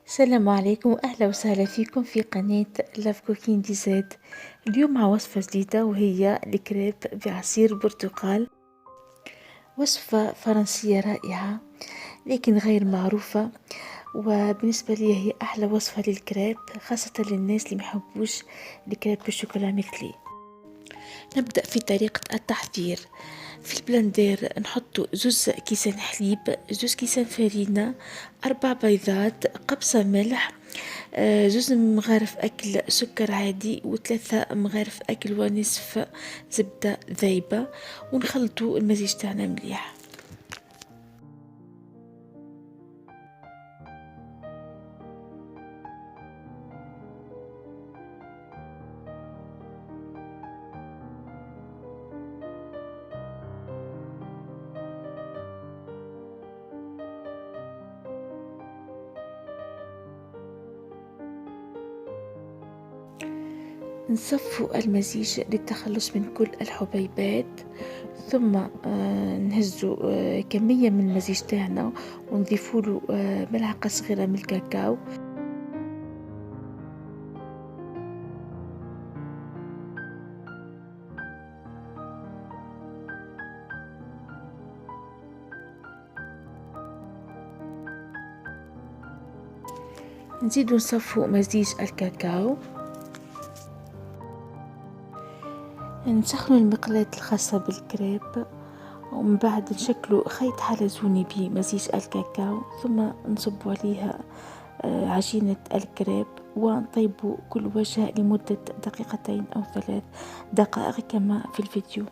السلام عليكم وأهلا وسهلا فيكم في قناة لاف كوكين دي زاد. اليوم مع وصفة جديدة وهي الكريب بعصير برتقال. وصفة فرنسية رائعة لكن غير معروفة، وبالنسبة لي هي أحلى وصفة للكريب، خاصة للناس اللي محبوش الكريب بالشوكولا ميكلي. نبدأ في طريقة التحضير. في البلندير نحط 2 كيسان حليب، 2 كيسان فرينة، 4 بيضات، قبصة ملح، 2 مغارف أكل سكر عادي، و3 مغارف أكل ونصف زبدة ذايبة، ونخلطوا المزيج تاعنا مليح. نصفوا المزيج للتخلص من كل الحبيبات، ثم نهزوا كمية من المزيج تاعنا ونضيفوا له ملعقة صغيرة من الكاكاو. نزيد نصفوا مزيج الكاكاو. نسخن المقلاة الخاصة بالكريب، ومن بعد نشكلوا خيط حلزوني بمزيج الكاكاو، ثم نصب عليها عجينة الكريب ونطيب كل وجه لمدة 2 أو 3 دقائق كما في الفيديو.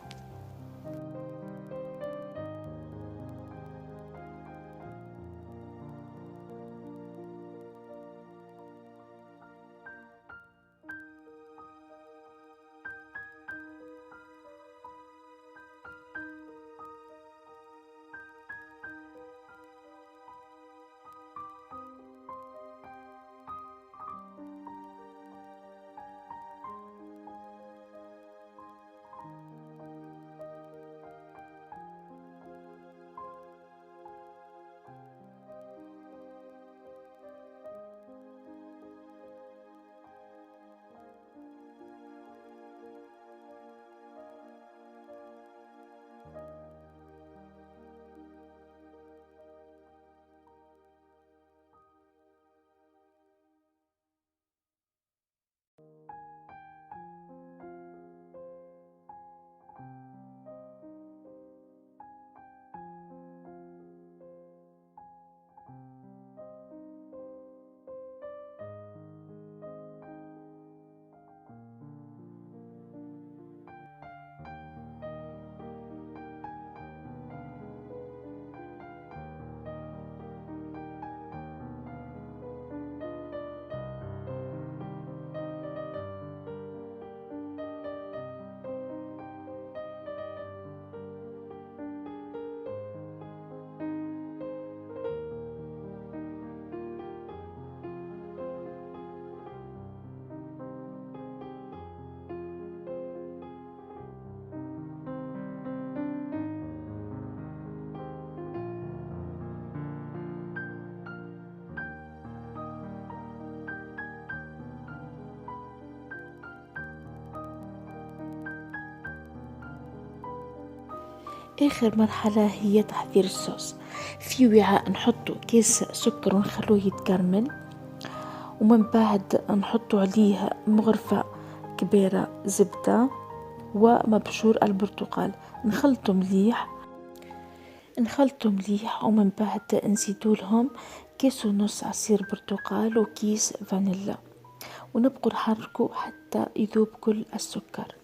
آخر مرحلة هي تحضير الصوص. في وعاء نحط كيس سكر ونخلوه يتكرمل، ومن بعد نحط عليه مغرفة كبيرة زبدة ومبشور البرتقال. نخلطه مليح، ومن بعد نزيدو لهم 1.5 كيس عصير برتقال وكيس فانيلا، ونبقوا نحركه حتى يذوب كل السكر.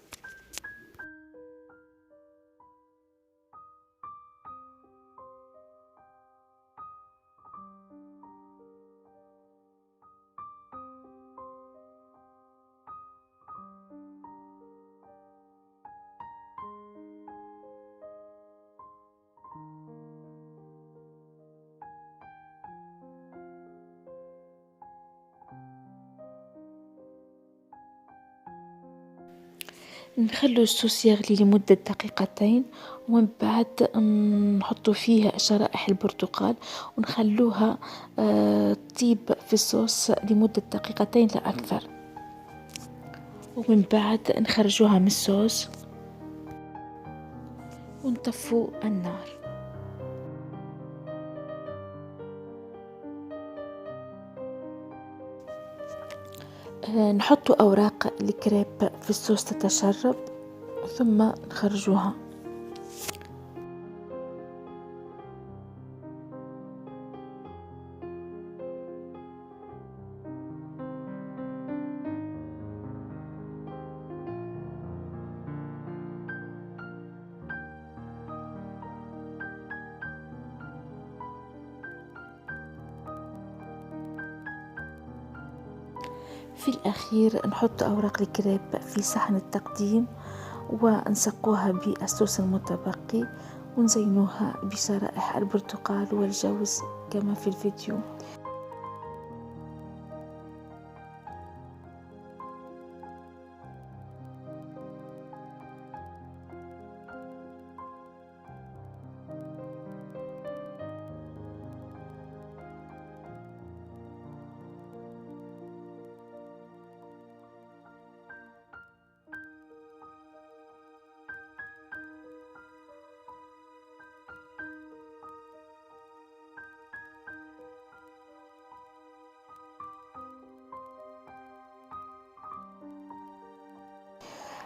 نخلو الصوص يغلي لمدة دقيقتين، ومن بعد نحطو فيه شرائح البرتقال ونخلوها تطيب في الصوص لمدة دقيقتين لا أكثر، ومن بعد نخرجوها من الصوص ونطفو النار. نحط أوراق الكريب في الصوص تتشرب ثم نخرجوها. في الأخير نحط أوراق الكريب في صحن التقديم ونسقوها بالصوص المتبقي ونزينوها بشرائح البرتقال والجوز كما في الفيديو.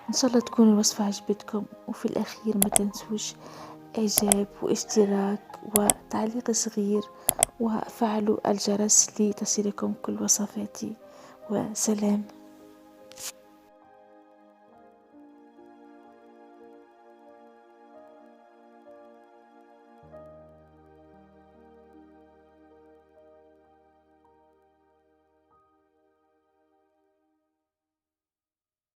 إن شاء الله تكون الوصفة عجبتكم، وفي الأخير ما تنسوش إعجاب واشتراك وتعليق صغير وفعلوا الجرس لتصلكم كل وصفاتي، وسلام.